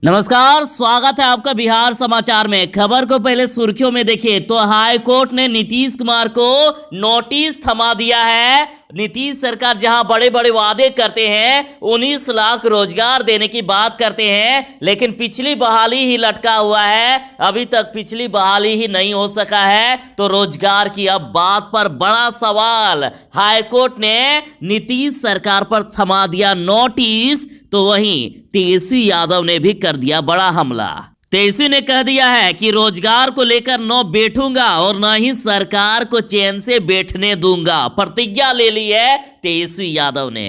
नमस्कार, स्वागत है आपका बिहार समाचार में। खबर को पहले सुर्खियों में देखिए तो हाई कोर्ट ने नीतीश कुमार को नोटिस थमा दिया है। नीतीश सरकार जहां बड़े बड़े वादे करते हैं, 19 लाख रोजगार देने की बात करते हैं, लेकिन पिछली बहाली ही लटका हुआ है। अभी तक पिछली बहाली ही नहीं हो सका है, तो रोजगार की अब बात पर बड़ा सवाल। हाई कोर्ट ने नीतीश सरकार पर थमा दिया नोटिस, तो वहीं तेजस्वी यादव ने भी कर दिया बड़ा हमला। तेजस्वी ने कह दिया है कि रोजगार को लेकर न बैठूंगा और न ही सरकार को चैन से बैठने दूंगा। प्रतिज्ञा ले ली है तेजस्वी यादव ने।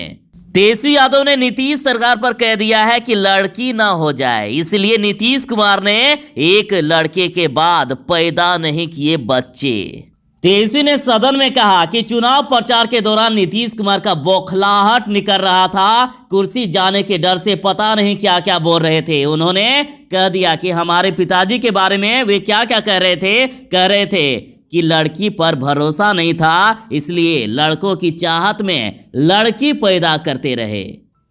तेजस्वी यादव ने नीतीश सरकार पर कह दिया है कि लड़की ना हो जाए, इसलिए नीतीश कुमार ने एक लड़के के बाद पैदा नहीं किए बच्चे। तेजस्वी ने सदन में कहा कि चुनाव प्रचार के दौरान नीतीश कुमार का बौखलाहट निकल रहा था। कुर्सी जाने के डर से पता नहीं क्या क्या बोल रहे थे। उन्होंने कह दिया कि हमारे पिताजी के बारे में वे क्या क्या कह रहे थे कि लड़की पर भरोसा नहीं था, इसलिए लड़कों की चाहत में लड़की पैदा करते रहे।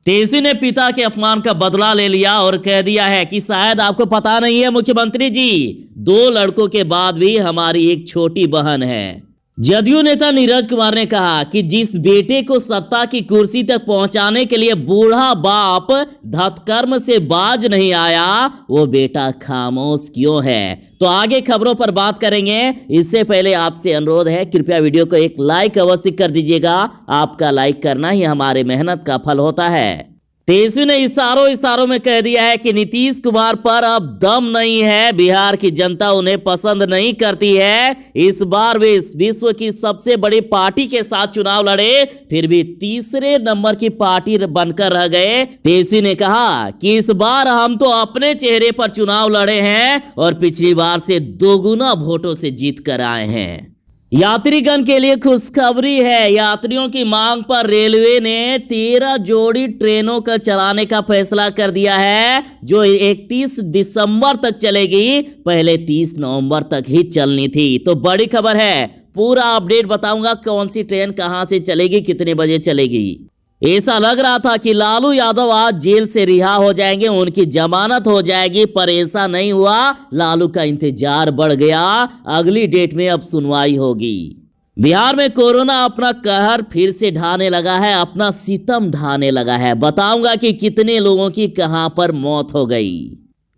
तेजस्वी ने पिता के अपमान का बदला ले लिया और कह दिया है कि शायद आपको पता नहीं है मुख्यमंत्री जी, 2 लड़कों के बाद भी हमारी एक छोटी बहन है। जदयू नेता नीरज कुमार ने कहा कि जिस बेटे को सत्ता की कुर्सी तक पहुंचाने के लिए बूढ़ा बाप धतकर्म से बाज नहीं आया, वो बेटा खामोश क्यों है। तो आगे खबरों पर बात करेंगे। इससे पहले आपसे अनुरोध है, कृपया वीडियो को एक लाइक अवश्य कर दीजिएगा। आपका लाइक करना ही हमारे मेहनत का फल होता है। तेजस्वी ने इशारों में कह दिया है कि नीतीश कुमार पर अब दम नहीं है, बिहार की जनता उन्हें पसंद नहीं करती है। इस बार वे विश्व की सबसे बड़ी पार्टी के साथ चुनाव लड़े, फिर भी तीसरे नंबर की पार्टी बनकर रह गए। तेजस्वी ने कहा कि इस बार हम तो अपने चेहरे पर चुनाव लड़े हैं और पिछली बार से 2 गुना वोटों से जीत कर आए हैं। यात्रीगण के लिए खुशखबरी है। यात्रियों की मांग पर रेलवे ने 13 जोड़ी ट्रेनों का चलाने का फैसला कर दिया है, जो 31 दिसंबर तक चलेगी। पहले 30 नवंबर तक ही चलनी थी। तो बड़ी खबर है, पूरा अपडेट बताऊंगा कौन सी ट्रेन कहां से चलेगी, कितने बजे चलेगी। ऐसा लग रहा था कि लालू यादव आज जेल से रिहा हो जाएंगे, उनकी जमानत हो जाएगी, पर ऐसा नहीं हुआ। लालू का इंतजार बढ़ गया। अगली डेट में अब सुनवाई होगी। बिहार में कोरोना अपना कहर फिर से ढाने लगा है, अपना सितम ढाने लगा है। बताऊंगा कि कितने लोगों की कहां पर मौत हो गई।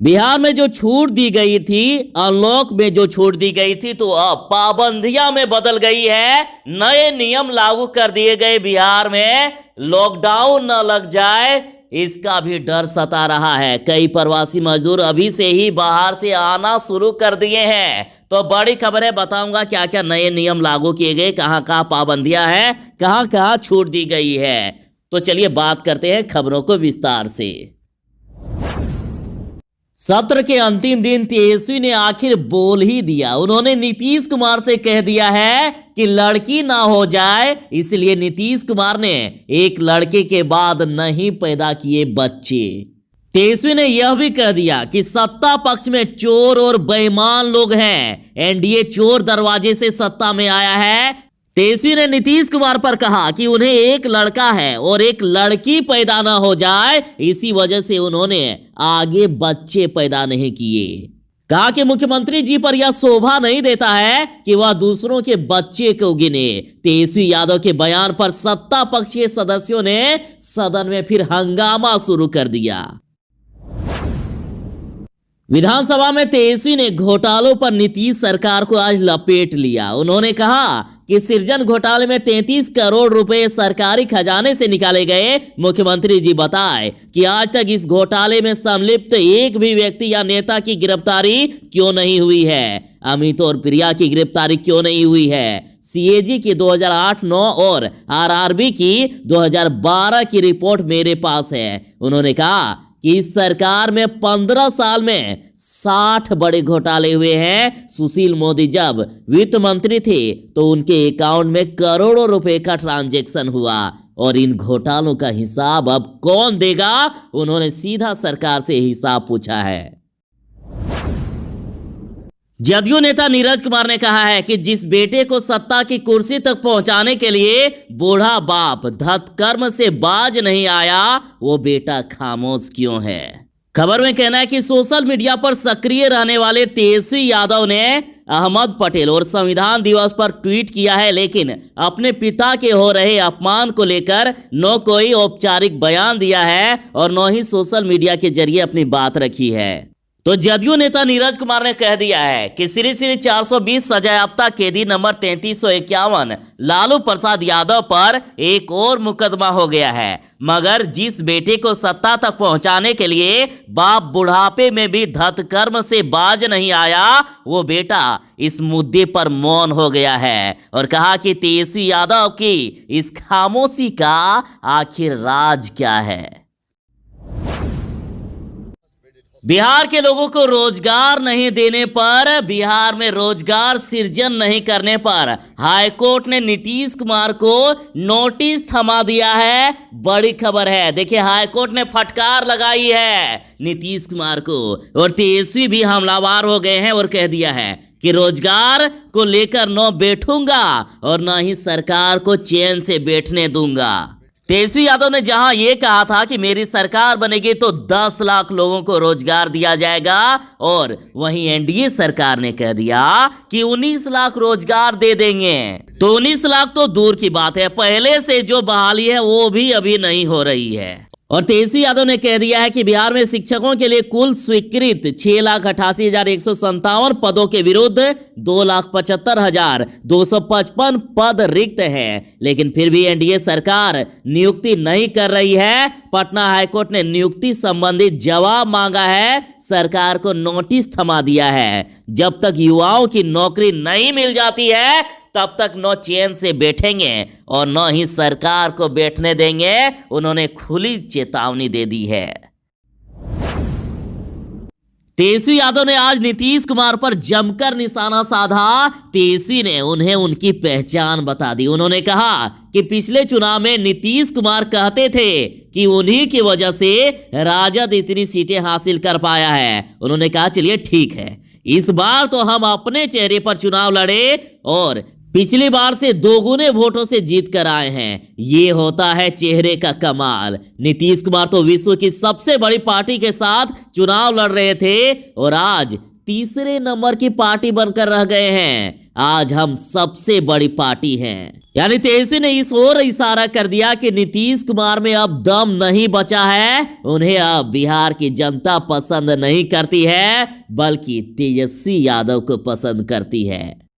बिहार में जो छूट दी गई थी, अनलॉक में जो छूट दी गई थी, तो अब पाबंदियां में बदल गई है। नए नियम लागू कर दिए गए। बिहार में लॉकडाउन न लग जाए, इसका भी डर सता रहा है। कई प्रवासी मजदूर अभी से ही बाहर से आना शुरू कर दिए हैं। तो बड़ी खबर है, बताऊंगा क्या क्या नए नियम लागू किए गए, कहां कहां पाबंदियां हैं, कहां कहां छूट दी गई है। तो चलिए बात करते हैं खबरों को विस्तार से। सत्र के अंतिम दिन तेजस्वी ने आखिर बोल ही दिया। उन्होंने नीतीश कुमार से कह दिया है कि लड़की ना हो जाए, इसलिए नीतीश कुमार ने एक लड़के के बाद नहीं पैदा किए बच्चे। तेजस्वी ने यह भी कह दिया कि सत्ता पक्ष में चोर और बेईमान लोग हैं। एनडीए चोर दरवाजे से सत्ता में आया है। तेजस्वी ने नीतीश कुमार पर कहा कि उन्हें एक लड़का है और एक लड़की पैदा ना हो जाए, इसी वजह से उन्होंने आगे बच्चे पैदा नहीं किए। कहा कि मुख्यमंत्री जी पर यह शोभा नहीं देता है कि वह दूसरों के बच्चे को गिने। तेजस्वी यादव के बयान पर सत्ता पक्ष के सदस्यों ने सदन में फिर हंगामा शुरू कर दिया। विधानसभा में तेजस्वी ने घोटालों पर नीतीश सरकार को आज लपेट लिया। उन्होंने कहा कि सृजन घोटाले में 33 करोड़ रुपए सरकारी खजाने से निकाले गए। मुख्यमंत्री जी बताए कि आज तक इस घोटाले में संलिप्त एक भी व्यक्ति या नेता की गिरफ्तारी क्यों नहीं हुई है। अमित और प्रिया की गिरफ्तारी क्यों नहीं हुई है। सीएजी की 2008-9 और आरआरबी की 2012 की रिपोर्ट मेरे पास है। उन्होंने कहा कि इस सरकार में 15 साल में 60 बड़े घोटाले हुए हैं। सुशील मोदी जब वित्त मंत्री थे तो उनके अकाउंट में करोड़ों रुपए का ट्रांजैक्शन हुआ, और इन घोटालों का हिसाब अब कौन देगा। उन्होंने सीधा सरकार से हिसाब पूछा है। जदयू नेता नीरज कुमार ने कहा है कि जिस बेटे को सत्ता की कुर्सी तक पहुंचाने के लिए बूढ़ा बाप धतकर्म से बाज नहीं आया, वो बेटा खामोश क्यों है। खबर में कहना है कि सोशल मीडिया पर सक्रिय रहने वाले तेजस्वी यादव ने अहमद पटेल और संविधान दिवस पर ट्वीट किया है, लेकिन अपने पिता के हो रहे अपमान को लेकर न कोई औपचारिक बयान दिया है और न ही सोशल मीडिया के जरिए अपनी बात रखी है। तो जदयू नेता नीरज कुमार ने कह दिया है कि श्री 420 सजायाफ्ता कैदी नंबर 3351 लालू प्रसाद यादव पर एक और मुकदमा हो गया है, मगर जिस बेटे को सत्ता तक पहुंचाने के लिए बाप बुढ़ापे में भी धतकर्म से बाज नहीं आया, वो बेटा इस मुद्दे पर मौन हो गया है और कहा कि तेजस्वी यादव की इस खामोशी का आखिर राज क्या है। बिहार के लोगों को रोजगार नहीं देने पर, बिहार में रोजगार सृजन नहीं करने पर हाईकोर्ट ने नीतीश कुमार को नोटिस थमा दिया है। बड़ी खबर है, देखिए हाईकोर्ट ने फटकार लगाई है नीतीश कुमार को और तेजस्वी भी हमलावर हो गए हैं और कह दिया है कि रोजगार को लेकर न बैठूंगा और न ही सरकार को चैन से बैठने दूंगा। तेजस्वी यादव ने जहां यह कहा था कि मेरी सरकार बनेगी तो 10 लाख लोगों को रोजगार दिया जाएगा, और वहीं एनडीए सरकार ने कह दिया कि 19 लाख रोजगार दे देंगे। तो 19 लाख तो दूर की बात है, पहले से जो बहाली है वो भी अभी नहीं हो रही है। और तेजस्वी यादव ने कह दिया है कि बिहार में शिक्षकों के लिए कुल स्वीकृत 6,88,157 पदों के विरुद्ध 2,75,255 पद रिक्त हैं, लेकिन फिर भी एनडीए सरकार नियुक्ति नहीं कर रही है। पटना हाईकोर्ट ने नियुक्ति संबंधी जवाब मांगा है, सरकार को नोटिस थमा दिया है। जब तक युवाओं की नौकरी नहीं मिल जाती है तब तक न चैन से बैठेंगे और न ही सरकार को बैठने देंगे, उन्होंने खुली चेतावनी दे दी है। तेजस्वी यादव ने आज नीतीश कुमार पर जमकर निशाना साधा। तेजस्वी ने उन्हें उनकी पहचान बता दी। उन्होंने कहा कि पिछले चुनाव में नीतीश कुमार कहते थे कि उन्हीं की वजह से राजद इतनी सीटें हासिल कर पाया है। उन्होंने कहा चलिए ठीक है, इस बार तो हम अपने चेहरे पर चुनाव लड़े और पिछली बार से 2 गुने वोटों से जीत कर आए हैं। ये होता है चेहरे का कमाल। नीतीश कुमार तो विश्व की सबसे बड़ी पार्टी के साथ चुनाव लड़ रहे थे और आज तीसरे नंबर की पार्टी बनकर रह गए हैं। आज हम सबसे बड़ी पार्टी हैं। यानी तेजस्वी ने इस ओर इशारा कर दिया कि नीतीश कुमार में अब दम नहीं बचा है। उन्हें अब बिहार की जनता पसंद नहीं करती है, बल्कि तेजस्वी यादव को पसंद करती है।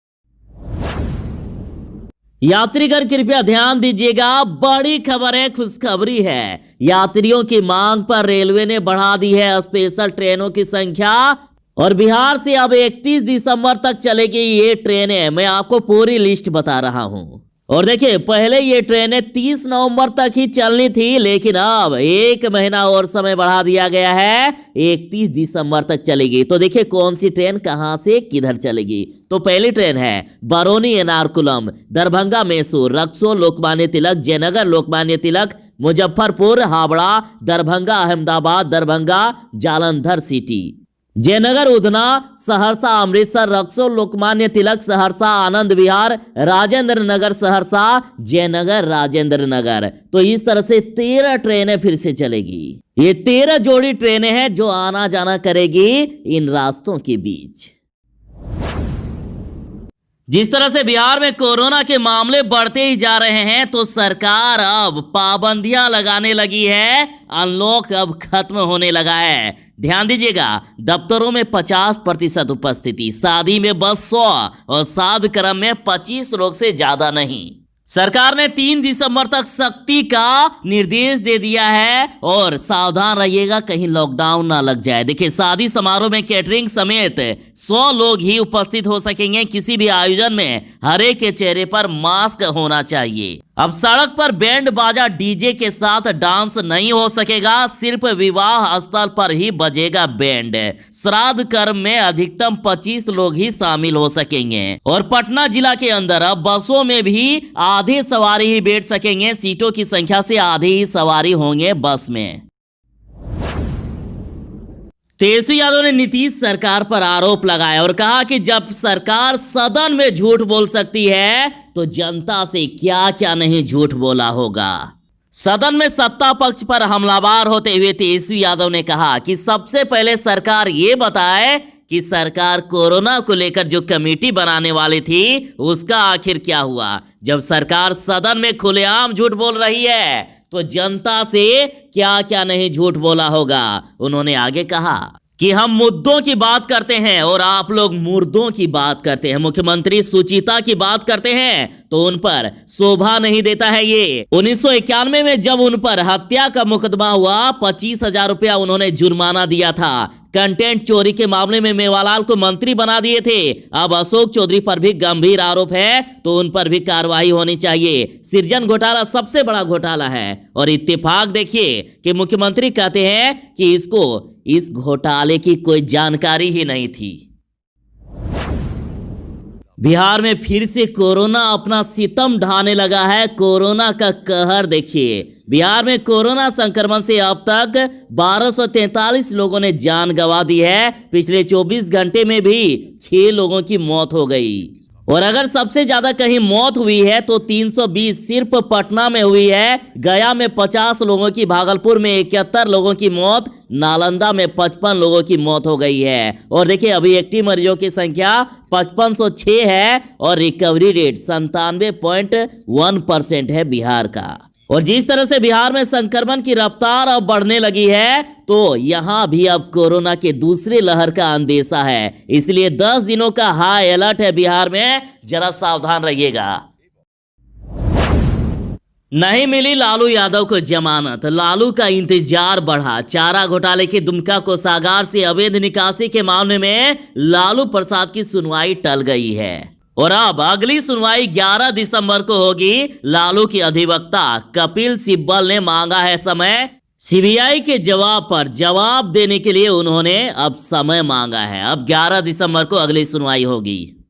यात्रीगण कृपया ध्यान दीजिएगा, बड़ी खबर है, खुशखबरी है। यात्रियों की मांग पर रेलवे ने बढ़ा दी है स्पेशल ट्रेनों की संख्या और बिहार से अब 31 दिसंबर तक चलेगी ये ट्रेनें। मैं आपको पूरी लिस्ट बता रहा हूं। और देखिए, पहले ये ट्रेनें 30 नवंबर तक ही चलनी थी, लेकिन अब 1 महीना और समय बढ़ा दिया गया है, 31 दिसंबर तक चलेगी। तो देखिए कौन सी ट्रेन कहां से किधर चलेगी। तो पहली ट्रेन है बरौनी एर्नाकुलम, दरभंगा मैसूर, रक्सौल लोकमान्य तिलक, जयनगर लोकमान्य तिलक, मुजफ्फरपुर हावड़ा, दरभंगा अहमदाबाद, दरभंगा जालंधर सिटी, जयनगर उधना, सहरसा अमृतसर, रक्सौल लोकमान्य तिलक सहरसा, आनंद विहार, राजेंद्र नगर सहरसा, जयनगर राजेंद्र नगर। तो इस तरह से 13 ट्रेनें फिर से चलेगी। ये 13 जोड़ी ट्रेनें हैं जो आना जाना करेगी इन रास्तों के बीच। जिस तरह से बिहार में कोरोना के मामले बढ़ते ही जा रहे हैं, तो सरकार अब पाबंदियां लगाने लगी है। अनलॉक अब खत्म होने लगा है। ध्यान दीजिएगा, दफ्तरों में 50% उपस्थिति, शादी में बस 100 और साध क्रम में 25 लोग से ज्यादा नहीं। सरकार ने 3 दिसंबर तक सख्ती का निर्देश दे दिया है और सावधान रहिएगा कहीं लॉकडाउन ना लग जाए। देखिए, शादी समारोह में कैटरिंग समेत 100 लोग ही उपस्थित हो सकेंगे। किसी भी आयोजन में हर एक के चेहरे पर मास्क होना चाहिए। अब सड़क पर बैंड बाजा डीजे के साथ डांस नहीं हो सकेगा, सिर्फ विवाह स्थल पर ही बजेगा बैंड। श्राद्ध कर्म में अधिकतम 25 लोग ही शामिल हो सकेंगे। और पटना जिला के अंदर अब बसों में भी आधे सवारी ही बैठ सकेंगे। सीटों की संख्या से आधे ही सवारी होंगे बस में। तेजस्वी यादव ने नीतीश सरकार पर आरोप लगाया और कहा कि जब सरकार सदन में झूठ बोल सकती है तो जनता से क्या क्या नहीं झूठ बोला होगा। सदन में सत्ता पक्ष पर हमलावर होते हुए तेजस्वी यादव ने कहा कि सबसे पहले सरकार ये बताए कि सरकार कोरोना को लेकर जो कमेटी बनाने वाली थी उसका आखिर क्या हुआ। जब सरकार सदन में खुलेआम झूठ बोल रही है तो जनता से क्या क्या नहीं झूठ बोला होगा। उन्होंने आगे कहा कि हम मुद्दों की बात करते हैं और आप लोग मुर्दों की बात करते हैं। मुख्यमंत्री सुचिता की बात करते हैं तो उन पर शोभा नहीं देता है। ये 1991 में जब उन पर हत्या का मुकदमा हुआ 25,000 रुपया उन्होंने जुर्माना दिया था। कंटेंट चोरी के मामले में मेवालाल को मंत्री बना दिए थे। अब अशोक चौधरी पर भी गंभीर आरोप है तो उन पर भी कार्रवाई होनी चाहिए। सृजन घोटाला सबसे बड़ा घोटाला है और इत्तेफाक देखिए कि मुख्यमंत्री कहते हैं कि इसको इस घोटाले की कोई जानकारी ही नहीं थी। बिहार में फिर से कोरोना अपना सितम ढाने लगा है। कोरोना का कहर देखिए। बिहार में कोरोना संक्रमण से अब तक 1243 लोगों ने जान गंवा दी है। पिछले 24 घंटे में भी 6 लोगों की मौत हो गई और अगर सबसे ज्यादा कहीं मौत हुई है तो 320 सिर्फ पटना में हुई है। गया में 50 लोगों की, भागलपुर में 71 लोगों की मौत, नालंदा में 55 लोगों की मौत हो गई है। और देखिए अभी एक्टिव मरीजों की संख्या 5506 है और रिकवरी रेट 97.1% है बिहार का। और जिस तरह से बिहार में संक्रमण की रफ्तार अब बढ़ने लगी है तो यहां भी अब कोरोना के दूसरे लहर का अंदेशा है। इसलिए 10 दिनों का हाई अलर्ट है बिहार में, जरा सावधान रहिएगा। नहीं मिली लालू यादव को जमानत, लालू का इंतजार बढ़ा। चारा घोटाले के दुमका कोषागार से अवैध निकासी के मामले में लालू प्रसाद की सुनवाई टल गई है और अब अगली सुनवाई 11 दिसंबर को होगी। लालू की अधिवक्ता कपिल सिब्बल ने मांगा है समय। सीबीआई के जवाब पर जवाब देने के लिए उन्होंने अब समय मांगा है। अब 11 दिसंबर को अगली सुनवाई होगी।